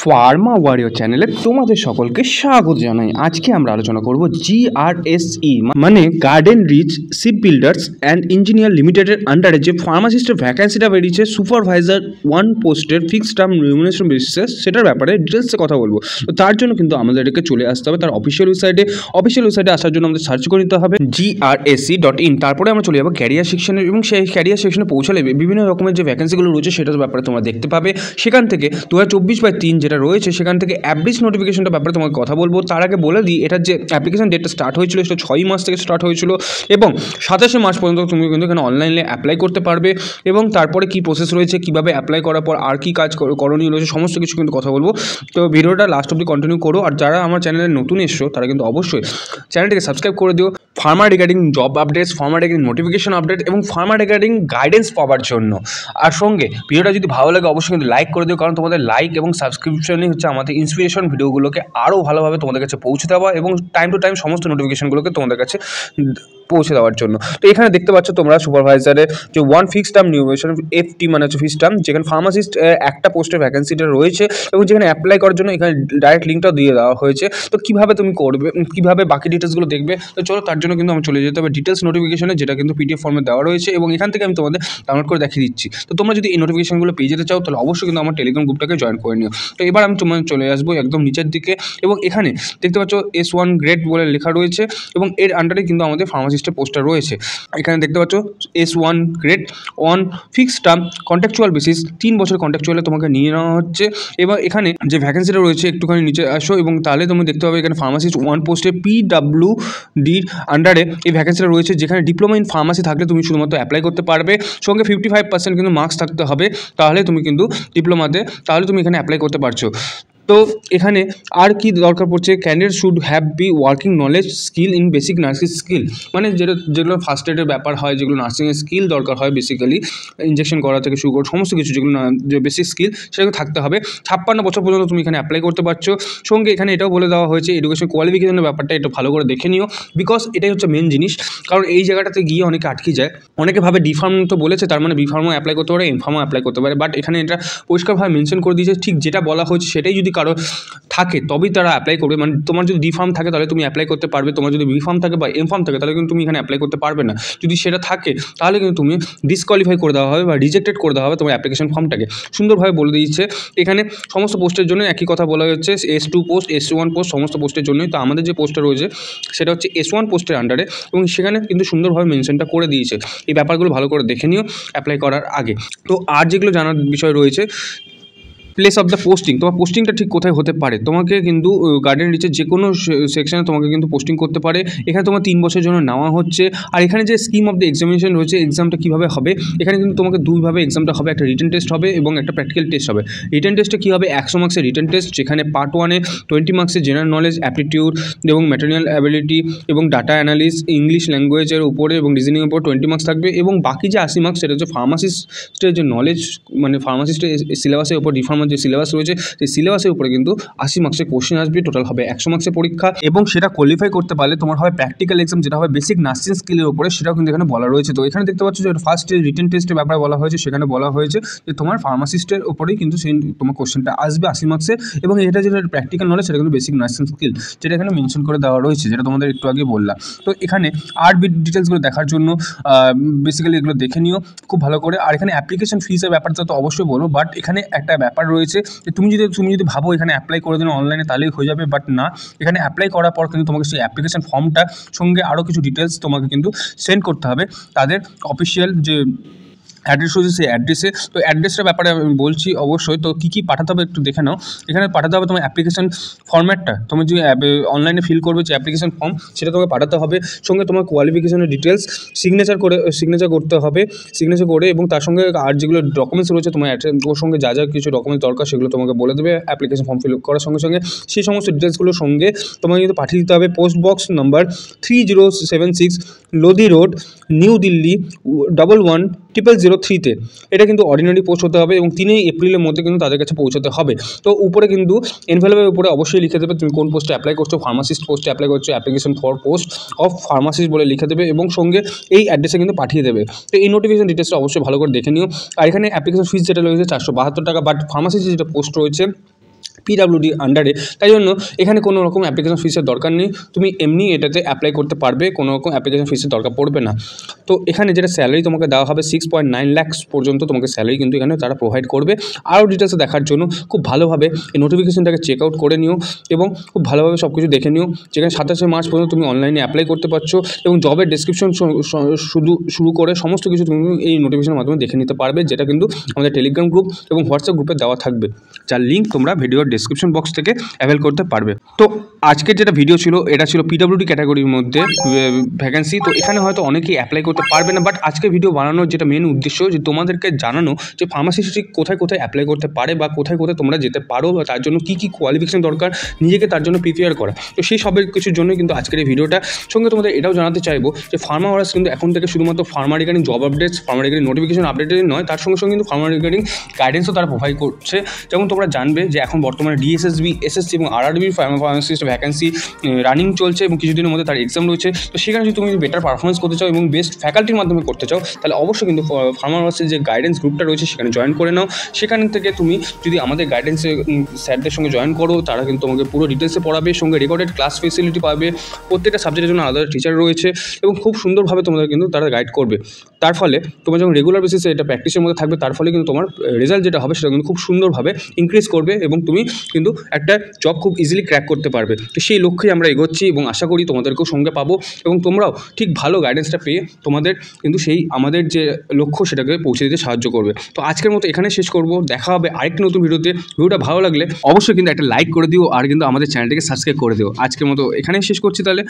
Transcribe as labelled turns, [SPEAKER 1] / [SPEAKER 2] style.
[SPEAKER 1] Pharma warrior চ্যানেলে তোমাদের সকলকে স্বাগত জানাই। আজকে আমরা আলোচনা করব GRSE মানে Garden Reach Ship Builders and Engineer লিমিটেডের আন্ডারে যে ফার্মাসিস্টের ভ্যাকেন্সিটা বেরিয়েছে সুপারভাইজার 1 পোস্টের ফিক্সড টার্ম রিমিউনারেশন বেসিসে, সেটার ব্যাপারে ডিটেলসে কথা বলবো। তো তার জন্য কিন্তু আমাদেরকে চলে আসতে হবে তার অফিসিয়াল ওয়েবসাইটে আসার জন্য আমাদের সার্চ করে নিতে হবে grse.in। তারপরে আমরা চলে যাবো ক্যারিয়ার সেকশনে এবং সেই ক্যারিয়ার সেকশনে পৌঁছালে বিভিন্ন রকমের যে ভ্যাকেন্সিগুলো রয়েছে সেটার ব্যাপারে তোমরা দেখতে পাবে। সেখান থেকে 2024/3 যেটা রয়েছে সেখান থেকে অ্যাভারেজ নোটিফিকেশনটার ব্যাপারে তোমাকে কথা বলবো। তার আগে বলে দিই, এটার যে অ্যাপ্লিকেশন ডেটটা স্টার্ট হয়েছিল সেটা 6 মার্চ থেকে স্টার্ট হয়েছিল এবং 27 মার্চ পর্যন্ত তুমি কিন্তু এখানে অনলাইনে অ্যাপ্লাই করতে পারবে। এবং তারপরে কী প্রসেস রয়েছে, কীভাবে অ্যাপ্লাই করার পর আর কী কাজ করণীয় রয়েছে, সমস্ত কিছু কিন্তু কথা বলবো। তো ভিডিওটা লাস্ট অবধি কন্টিনিউ করো। আর যারা আমার চ্যানেলে নতুন এসছো তারা কিন্তু অবশ্যই চ্যানেলটিকে সাবস্ক্রাইব করে দিও Pharma regarding job updates, Pharma regarding notification update এবং ফার্মা রিগার্ডিং গাইডেন্স পাওয়ার জন্য। আর সঙ্গে ভিডিওটা যদি ভালো লাগে অবশ্যই কিন্তু লাইক করে দিও, কারণ তোমাদের লাইক এবং সাবস্ক্রিপশনই হচ্ছে আমাদের ইন্সপিরেশন ভিডিওগুলোকে আরও ভালোভাবে তোমাদের কাছে পৌঁছে দেওয়া এবং টাইম টু টাইম সমস্ত নোটিফিকেশনগুলোকে তোমাদের কাছে পৌঁছে দেওয়ার জন্য। তো এখানে দেখতে পাচ্ছ তোমরা সুপারভাইজারে যে 1 ফিক্সড টার্ম রিমিউনারেশন FT মানে হচ্ছে ফিক্সড টার্ম, যেখানে ফার্মাসিস্ট একটা পোস্টের ভ্যাকেন্সিটা রয়েছে এবং যেখানে অ্যাপ্লাই করার জন্য এখানে ডাইরেক্ট লিঙ্কটাও দিয়ে দেওয়া হয়েছে। তো কীভাবে তুমি করবে, কীভাবে বাকি ডিটেলসগুলো দেখবে, তো চলো তার জন্য কিন্তু আমি চলে যেতে হবে ডিটেলস নোটিফিকেশনে, যেটা কিন্তু PDF ফর্মে দেওয়া রয়েছে এবং এখান থেকে আমি তোমাদের ডাউনলোড করে দেখিয়ে দিচ্ছি। তো তোমরা যদি এই নোটিফিকেশনগুলো পেয়ে যেতে চাও তাহলে অবশ্যই কিন্তু আমার টেলিগ্রাম গ্রুপটাকে জয়েন করে নিও। তো এবার আমি তোমার চলে আসবো একদম নিচের দিকে এবং এখানে দেখতে পাচ্ছ S1 গ্রেড বলে লেখা রয়েছে এবং এর আন্ডারে কিন্তু আমাদের ফার্মাসিস্টের পোস্টটা রয়েছে। এখানে দেখতে পাচ্ছ S1 grade on fixed term contractual basis, 3 বছর কন্ট্রাকচুয়ালে তোমাকে নিয়ে নেওয়া হচ্ছে। এবার এখানে যে ভ্যাকেন্সিটা রয়েছে একটুখানি নিচে আসো এবং তাহলে তুমি দেখতে পাবে এখানে ফার্মাসিস্ট 1 পোস্টে PWDর আন্ডারে এই ভ্যাকেন্সিটা রয়েছে, যেখানে ডিপ্লোমা ইন ফার্মাসি থাকলে তুমি শুধুমাত্র অ্যাপ্লাই করতে পারবে। সঙ্গে 55% কিন্তু মার্কস থাকতে হবে, তাহলে তুমি কিন্তু ডিপ্লোমাতে তাহলে তুমি এখানে অ্যাপ্লাই করতে পারছো। তো এখানে আর কি দরকার পড়ছে, candidate should have be working knowledge skill in basic nursing skill, মানে যেগুলো ফার্স্ট এডের ব্যাপার হয়, যেগুলো নার্সিংয়ের স্কিল দরকার হয় বেসিক্যালি ইঞ্জেকশন করা থেকে শুরু করে সমস্ত কিছু যেগুলো যে বেসিক স্কিল সেগুলো থাকতে হবে। 56 বছর পর্যন্ত তুমি এখানে অ্যাপ্লাই করতে পারছো। সঙ্গে এখানে এটাও বলে দেওয়া হয়েছে এডুকেশন কোয়ালিফিকেশনের ব্যাপারটা একটু ভালো করে দেখে নিও, বিকজ এটাই হচ্ছে মেন জিনিস। কারণ এই জায়গাটাতে গিয়ে অনেকে আটকে যায়, অনেকে ভাবে ডি ফার্ম তো বলেছে তার মানে বি ফার্মও অ্যাপ্লাই করতে পারে, এম ফার্মও অ্যাপ্লাই করতে পারে, বাট এখানে এটা পরিষ্কারভাবে মেনশন করে দিয়েছে ঠিক যেটা বলা হয়েছে সেটাই যদি কারো থাকে তবেই তারা অ্যাপ্লাই করবে। মানে তোমার যদি ডি ফার্ম থাকে তাহলে তুমি অ্যাপ্লাই করতে পারবে, তোমার যদি বি ফার্ম থাকে বা এম ফার্ম থাকে তাহলে কিন্তু তুমি এখানে অ্যাপ্লাই করতে পারবে না। যদি সেটা থাকে তাহলে কিন্তু তুমি ডিসকোয়ালিফাই করে দেওয়া হবে বা রিজেক্টেড করে দেওয়া হবে তোমার অ্যাপ্লিকেশন ফর্মটাকে। সুন্দরভাবে বলে দিয়েছে এখানে সমস্ত পোস্টের জন্য একই কথা বলা হচ্ছে, S2 পোস্ট, S1 পোস্ট সমস্ত পোস্টের জন্যই। তো আমাদের যে পোস্টটা রয়েছে সেটা হচ্ছে S1 পোস্টের আন্ডারে এবং সেখানে কিন্তু সুন্দরভাবে মেনশনটা করে দিয়েছে। এই ব্যাপারগুলো ভালো করে দেখে নিও অ্যাপ্লাই করার আগে। তো আর যেগুলো জানার বিষয় রয়েছে, প্লেস অফ দ্য পোস্টিং, তোমার পোস্টিংটা ঠিক কোথায় হতে পারে। তোমাকে কিন্তু গার্ডেন রিচের যে কোনো সেকশনে তোমাকে কিন্তু পোস্টিং করতে পারে। এখানে তোমার 3 বছরের জন্য নেওয়া হচ্ছে। আর এখানে যে স্কিম অফ দ্য এক্সামিনেশন রয়েছে, এক্সামটা কীভাবে হবে, এখানে কিন্তু তোমাকে দুইভাবে এক্সামটা হবে, একটা রিটেন টেস্ট হবে এবং একটা প্র্যাকটিক্যাল টেস্ট হবে। রিটেন টেস্টে কী হবে, 100 মার্কসের রিটেন টেস্ট, যেখানে পার্ট 1-এ 20 মার্কসের জেনারেল নলেজ, অ্যাপটিটিউড এবং ম্যাটেরিয়াল অ্যাবিলিটি এবং ডাটা অ্যানালিস, ইংলিশ ল্যাঙ্গুয়েজের উপরে এবং রিজনিংয়ের উপর 20 মার্কস থাকবে এবং বাকি যে 80 মার্কস সেটা হচ্ছে ফার্মাসিস্টের যে নলেজ, মানে ফার্মাসিস্টের সিলেবাসের উপর ডিফার্মার যে সিলেবাস রয়েছে সেই সিলেবাসের উপরে কিন্তু 80 মার্কসের কোশ্চেন আসবে। টোটাল হবে 100 মার্কসের পরীক্ষা এবং সেটা কোয়ালিফাই করতে পারলে তোমার হবে প্র্যাকটিক্যাল এক্সাম, যেটা হবে বেসিক নার্সিং স্কিলের উপরে, সেটাও কিন্তু এখানে বলা রয়েছে। তো এখানে দেখতে পাচ্ছ যে ফার্স্ট রিটেন টেস্টের ব্যাপারে বলা হয়েছে, সেখানে বলা হয়েছে যে তোমার ফার্মাসিস্টের উপরেই কিন্তু সেই তোমার কোশ্চেনটা আসবে 80 মার্কসের এবং এটা যেটা প্র্যাকটিক্যাল নলেজ সেটা কিন্তু বেসিক নার্সিং স্কিল, যেটা এখানে মেনশন করে দেওয়া রয়েছে, যেটা তোমাদের একটু আগে বললাম। তো এখানে আর ডিটেলসগুলো দেখার জন্য বেসিক্যালি এগুলো দেখে নিও খুব ভালো করে। আর এখানে অ্যাপ্লিকেশন ফিসের ব্যাপারটা তো অবশ্যই বলবো, বাট এখানে একটা ব্যাপার রয়েছে যে তুমি যদি ভাবো এখানে অ্যাপ্লাই করে দিন অনলাইনে তাহলেই হয়ে যাবে, বাট না, এখানে অ্যাপ্লাই করার পর কিন্তু তোমাকে সেই অ্যাপ্লিকেশন ফর্মটা সঙ্গে আরও কিছু ডিটেলস তোমাকে কিন্তু সেন্ড করতে হবে তাদের অফিসিয়াল যে অ্যাড্রেস রয়েছে সেই অ্যাড্রেসে। তো অ্যাড্রেসটার ব্যাপারে আমি বলছি অবশ্যই। তো কী পাঠাতে হবে একটু দেখে নাও। এখানে পাঠাতে হবে তোমার অ্যাপ্লিকেশন ফর্ম্যাটটা, তুমি যে অনলাইনে ফিল করবে যে অ্যাপ্লিকেশন ফর্ম সেটা তোমাকে পাঠাতে হবে, সঙ্গে তোমার কোয়ালিফিকেশনের ডিটেলস সিগনেচার করতে হবে, সিগনেচার করে এবং তার সঙ্গে আর যেগুলো ডকুমেন্টস রয়েছে তোমার ওর সঙ্গে যা কিছু ডকুমেন্টস দরকার সেগুলো তোমাকে বলে দেবে অ্যাপ্লিকেশন ফর্ম ফিল করার সঙ্গে সঙ্গে। সেই সমস্ত ডিটেলসগুলোর সঙ্গে তোমাকে কিন্তু পাঠিয়ে দিতে হবে post box number 3076 Lodhi road, new Delhi 110003-তে। এটা কিন্তু অর্ডিনারি পোস্ট হতে হবে এবং 3 এপ্রিলের মধ্যে কিন্তু তাদের কাছে পৌঁছাতে হবে। তো উপরে কিন্তু এনভেলপের উপরে অবশ্যই লিখে দেবে তুমি কোন পোস্টে অ্যাপ্লাই করছো, ফার্মাসিস্ট পোস্টে অ্যাপ্লাই করছো, application for post of pharmacist বলে লিখে দেবে এবং সঙ্গে এই অ্যাড্রেসে কিন্তু পাঠিয়ে দেবে। তো এই নোটিফিকেশন ডিটেলসটা অবশ্যই ভালো করে দেখে নিও। আর এখানে অ্যাপ্লিকেশন ফিস যেটা রয়েছে 472 টাকা, বাট ফার্মাসিস্ট যেটা পোস্ট রয়েছে পিডাব্লিউডি আন্ডারে, তাই জন্য এখানে কোনো রকম অ্যাপ্লিকেশন ফিসের দরকার নেই। তুমি এমনি এটাতে অ্যাপ্লাই করতে পারবে, কোনো রকম অ্যাপ্লিকেশন ফিসের দরকার পড়বে না। তো এখানে যেটা স্যালারি তোমাকে দেওয়া হবে 6.9 লাখ পর্যন্ত তোমাকে স্যালারি কিন্তু এখানে তারা প্রোভাইড করবে। আরও ডিটেলসে দেখার জন্য খুব ভালোভাবে এই নোটিফিকেশনটাকে চেক আউট করে নিও এবং খুব ভালোভাবে সব কিছু দেখে নিও। যেখানে 27 মার্চ পর্যন্ত তুমি অনলাইনে অ্যাপ্লাই করতে পারছো এবং জবের ডেসক্রিপশন শুরু করে সমস্ত কিছু তুমি এই নোটিফিকেশনের মাধ্যমে দেখে নিতে পারবে, যেটা কিন্তু আমাদের টেলিগ্রাম গ্রুপ এবং হোয়াটসঅ্যাপ গ্রুপে দেওয়া থাকবে, যার লিঙ্ক তোমরা ভিডিওর ডেসক্রিপশন বক্স থেকে অ্যাভেল করতে পারবে। তো আজকের যেটা ভিডিও ছিল এটা ছিল পিডাব্লিউডি ক্যাটাগরির মধ্যে ভ্যাকেন্সি। তো এখানে হয়তো অনেকেই অ্যাপ্লাই করতে পারবে না, বাট আজকে ভিডিও বানানোর যেটা মেন উদ্দেশ্য যে তোমাদেরকে জানানো যে ফার্মাসিস্ট ঠিক কোথায় কোথায় অ্যাপ্লাই করতে পারে বা কোথায় কোথায় তোমরা যেতে পারো, বা তার জন্য কী কী কোয়ালিফিকেশন দরকার, নিজেকে তার জন্য প্রিপেয়ার করা। তো সেই সব কিছুর জন্য কিন্তু আজকের এই ভিডিওটা। সঙ্গে তোমাদের এটাও জানাতে চাইবো যে ফার্মা ওয়ার্স কিন্তু এখন থেকে শুধুমাত্র Pharma regarding job updates, Pharma regarding notification updated নয়, তার সঙ্গে সঙ্গে কিন্তু ফার্মা রিগার্ডিং গাইডেন্সও তারা প্রোভাইড করছে। যেমন তোমরা জানবে যে এখন বর্তমানে ডিএসএসবি, এসএসসি এবং আরআরবির ফার্মাসিস্ট ভ্যাকেন্সি রানিং চলছে এবং কিছুদিনের মধ্যে তার এক্সাম রয়েছে। তো সেখানে যদি তুমি বেটার পারফরমেন্স করতে চাও এবং বেস্ট ফ্যাকাল্টির মাধ্যমে করতে চাও, তাহলে অবশ্যই কিন্তু ফার্মা ওয়ার্সের যে গাইডেন্স গ্রুপটা রয়েছে সেখানে জয়েন করে নাও। সেখান থেকে তুমি যদি আমাদের গাইডেন্সে স্যারদের সঙ্গে জয়েন করো, তারা কিন্তু তোমাকে পুরো ডিটেলসে পড়াবে, সঙ্গে রেকর্ডেড ক্লাস ফেসিলিটি পাবে, প্রত্যেকটা সাবজেক্টের জন্য আলাদা টিচার রয়েছে এবং খুব সুন্দরভাবে তোমাদের কিন্তু তারা গাইড করবে। তার ফলে তোমার যখন রেগুলার বেসিসে এটা প্র্যাকটিসের মধ্যে থাকবে, তার ফলে কিন্তু তোমার রেজাল্ট যেটা হবে সেটা কিন্তু খুব সুন্দরভাবে ইনক্রিজ করবে এবং তুমি কিন্তু একটা জব খুব ইজিলি ক্র্যাক করতে পারবে। তো সেই লক্ষ্যেই আমরা এগোচ্ছি এবং আশা করি তোমাদেরকেও সঙ্গে পাবো এবং তোমরাও ঠিক ভালো গাইডেন্সটা পেয়ে তোমাদের কিন্তু সেই আমাদের যে লক্ষ্য সেটাকে পৌঁছে দিতে সাহায্য করবে। তো আজকের মতো এখানে শেষ করব, দেখা হবে আরেকটি নতুন ভিডিওতে। ভিডিওটা ভালো লাগলে অবশ্যই কিন্তু একটা লাইক করে দিও আর কিন্তু আমাদের চ্যানেলটিকে সাবস্ক্রাইব করে দিও। আজকের মতো এখানেই শেষ করছি তাহলে।